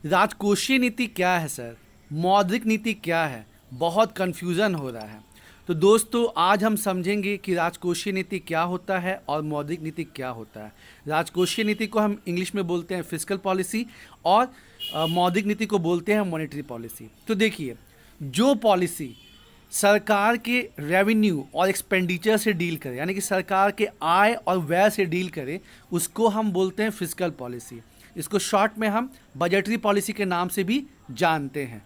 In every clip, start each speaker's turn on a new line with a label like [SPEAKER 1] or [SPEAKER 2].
[SPEAKER 1] राजकोषीय नीति क्या है सर? मौद्रिक नीति क्या है? बहुत कन्फ्यूज़न हो रहा है। तो दोस्तों आज हम समझेंगे कि राजकोषीय नीति क्या होता है और मौद्रिक नीति क्या होता है। राजकोषीय नीति को हम इंग्लिश में बोलते हैं फिस्कल पॉलिसी और मौद्रिक नीति को बोलते हैं मॉनेटरी पॉलिसी। तो देखिए, जो पॉलिसी सरकार के रेवेन्यू और एक्सपेंडिचर से डील करे, यानी कि सरकार के आय और व्यय से डील करे, उसको हम बोलते हैं फिस्कल पॉलिसी। इसको शॉर्ट में हम बजटरी पॉलिसी के नाम से भी जानते हैं।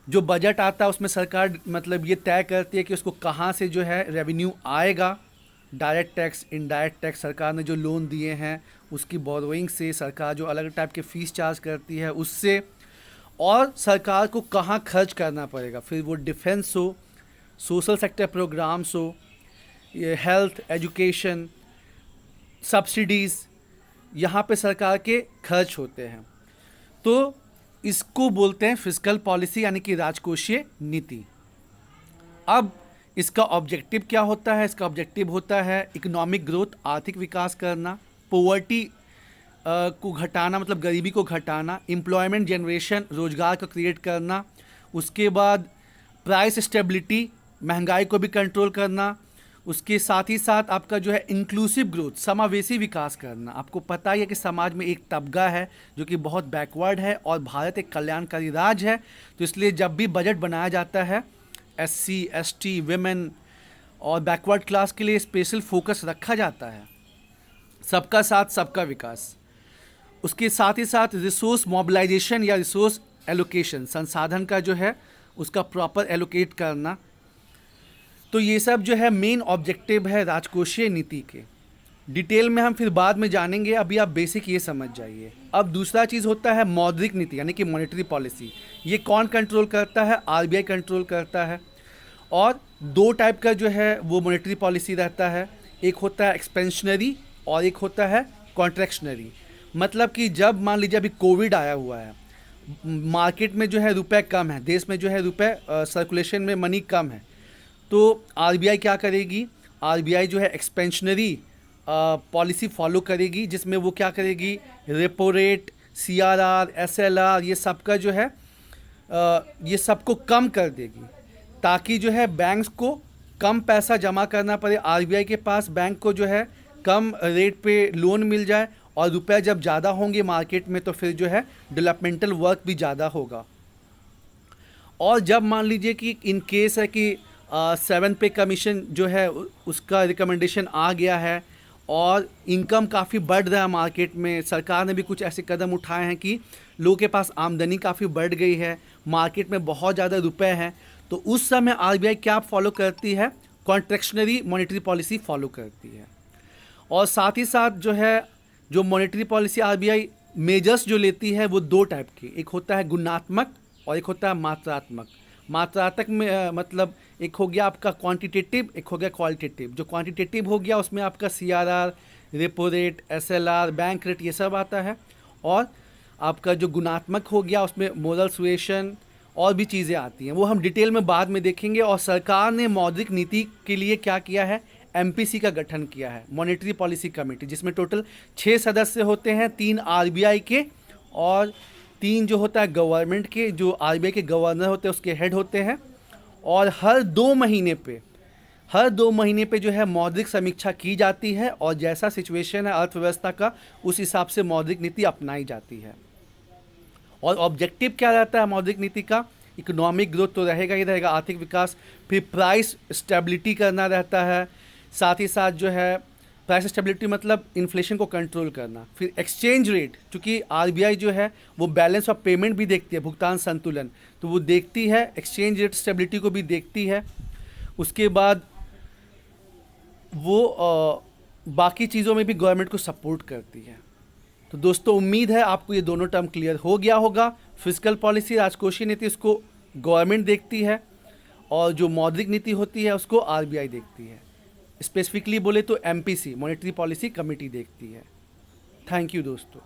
[SPEAKER 1] जो बजट आता है उसमें सरकार मतलब ये तय करती है कि उसको कहाँ से जो है रेवेन्यू आएगा। डायरेक्ट टैक्स, इनडायरेक्ट टैक्स, सरकार ने जो लोन दिए हैं उसकी बोरोइंग से, सरकार जो अलग टाइप के फीस चार्ज करती है उससे, और सरकार को कहाँ खर्च करना पड़ेगा। फिर वो डिफेंस हो, सोशल सेक्टर प्रोग्राम्स हो, ये हेल्थ, एजुकेशन, सब्सिडीज़, यहाँ पे सरकार के खर्च होते हैं। तो इसको बोलते हैं फिस्कल पॉलिसी, यानी कि राजकोषीय नीति। अब इसका ऑब्जेक्टिव क्या होता है? इसका ऑब्जेक्टिव होता है इकोनॉमिक ग्रोथ, आर्थिक विकास करना, पोवर्टी को घटाना, मतलब गरीबी को घटाना, एम्प्लॉयमेंट जनरेशन, रोजगार को क्रिएट करना, उसके बाद प्राइस स्टेबिलिटी, महंगाई को भी कंट्रोल करना, उसके साथ ही साथ आपका जो है इंक्लूसिव ग्रोथ, समावेशी विकास करना। आपको पता ही है कि समाज में एक तबका है जो कि बहुत बैकवर्ड है और भारत एक कल्याणकारी राज्य है। तो इसलिए जब भी बजट बनाया जाता है SC, ST, विमेन और बैकवर्ड क्लास के लिए स्पेशल फोकस रखा जाता है। सबका साथ सबका विकास। उसके साथ ही साथ रिसोर्स मोबिलाइजेशन या रिसोर्स एलोकेशन, संसाधन का जो है उसका प्रॉपर एलोकेट करना। तो ये सब जो है मेन ऑब्जेक्टिव है राजकोषीय नीति के। डिटेल में हम फिर बाद में जानेंगे, अभी आप बेसिक ये समझ जाइए। अब दूसरा चीज़ होता है मौद्रिक नीति, यानी कि मॉनेटरी पॉलिसी। ये कौन कंट्रोल करता है? RBI कंट्रोल करता है। और दो टाइप का जो है वो मॉनेटरी पॉलिसी रहता है। एक होता है एक्सपेंशनरी और एक होता है कॉन्ट्रैक्शनरी। मतलब कि जब मान लीजिए अभी कोविड आया हुआ है, मार्केट में जो है रुपए कम है, देश में जो है रुपए सर्कुलेशन में मनी कम है, तो RBI क्या करेगी? RBI जो है एक्सपेंशनरी पॉलिसी फॉलो करेगी, जिसमें वो क्या करेगी? रेपो रेट, CRR, SLR, ये सब का जो है ये सबको कम कर देगी, ताकि जो है बैंक्स को कम पैसा जमा करना पड़े RBI के पास, बैंक को जो है कम रेट पे लोन मिल जाए, और रुपए जब ज़्यादा होंगे मार्केट में तो फिर जो है डेवलपमेंटल वर्क भी ज़्यादा होगा। और जब मान लीजिए कि इन केस है कि 7 पे कमीशन जो है उसका रिकमेंडेशन आ गया है और इनकम काफ़ी बढ़ रहा है मार्केट में, सरकार ने भी कुछ ऐसे कदम उठाए हैं कि लोगों के पास आमदनी काफ़ी बढ़ गई है, मार्केट में बहुत ज़्यादा रुपए हैं, तो उस समय RBI क्या फॉलो करती है? कॉन्ट्रैक्शनरी मॉनेटरी पॉलिसी फॉलो करती है। और साथ ही साथ जो है जो मॉनेटरी पॉलिसी RBI मेजर्स जो लेती है वो दो टाइप की, एक होता है गुणात्मक और एक होता है मात्रात्मक। मात्रात्मक में मतलब एक हो गया आपका क्वांटिटेटिव, एक हो गया क्वालिटेटिव। जो क्वांटिटेटिव हो गया उसमें आपका CRR, repo rate, SLR, bank rate, ये सब आता है। और आपका जो गुणात्मक हो गया उसमें मोरल सुएशन और भी चीज़ें आती हैं, वो हम डिटेल में बाद में देखेंगे। और सरकार ने मौद्रिक नीति के लिए क्या किया है? MPC का गठन किया है, मॉनेटरी पॉलिसी कमेटी, जिसमें टोटल 6 सदस्य होते हैं, 3 RBI के और 3 जो होता है गवर्नमेंट के, जो RBI के गवर्नर होते हैं उसके हेड होते हैं। और हर 2 महीने पे जो है मौद्रिक समीक्षा की जाती है, और जैसा सिचुएशन है अर्थव्यवस्था का उस हिसाब से मौद्रिक नीति अपनाई जाती है। और ऑब्जेक्टिव क्या रहता है मौद्रिक नीति का? इकोनॉमिक ग्रोथ तो रहेगा ही रहेगा, आर्थिक विकास, फिर प्राइस स्टेबिलिटी करना रहता है, साथ ही साथ जो है प्राइस स्टेबिलिटी मतलब इन्फ्लेशन को कंट्रोल करना, फिर एक्सचेंज रेट, क्योंकि RBI जो है वो बैलेंस ऑफ पेमेंट भी देखती है, भुगतान संतुलन, तो वो देखती है, एक्सचेंज रेट स्टेबिलिटी को भी देखती है। उसके बाद वो बाकी चीज़ों में भी गवर्नमेंट को सपोर्ट करती है। तो दोस्तों उम्मीद है आपको ये दोनों टर्म क्लियर हो गया होगा। फिस्कल पॉलिसी, राजकोषीय नीति, उसको गवर्नमेंट देखती है, और जो मौद्रिक नीति होती है उसको RBI देखती है। स्पेसिफिकली बोले तो MPC, मॉनेटरी पॉलिसी कमेटी देखती है। थैंक यू दोस्तों।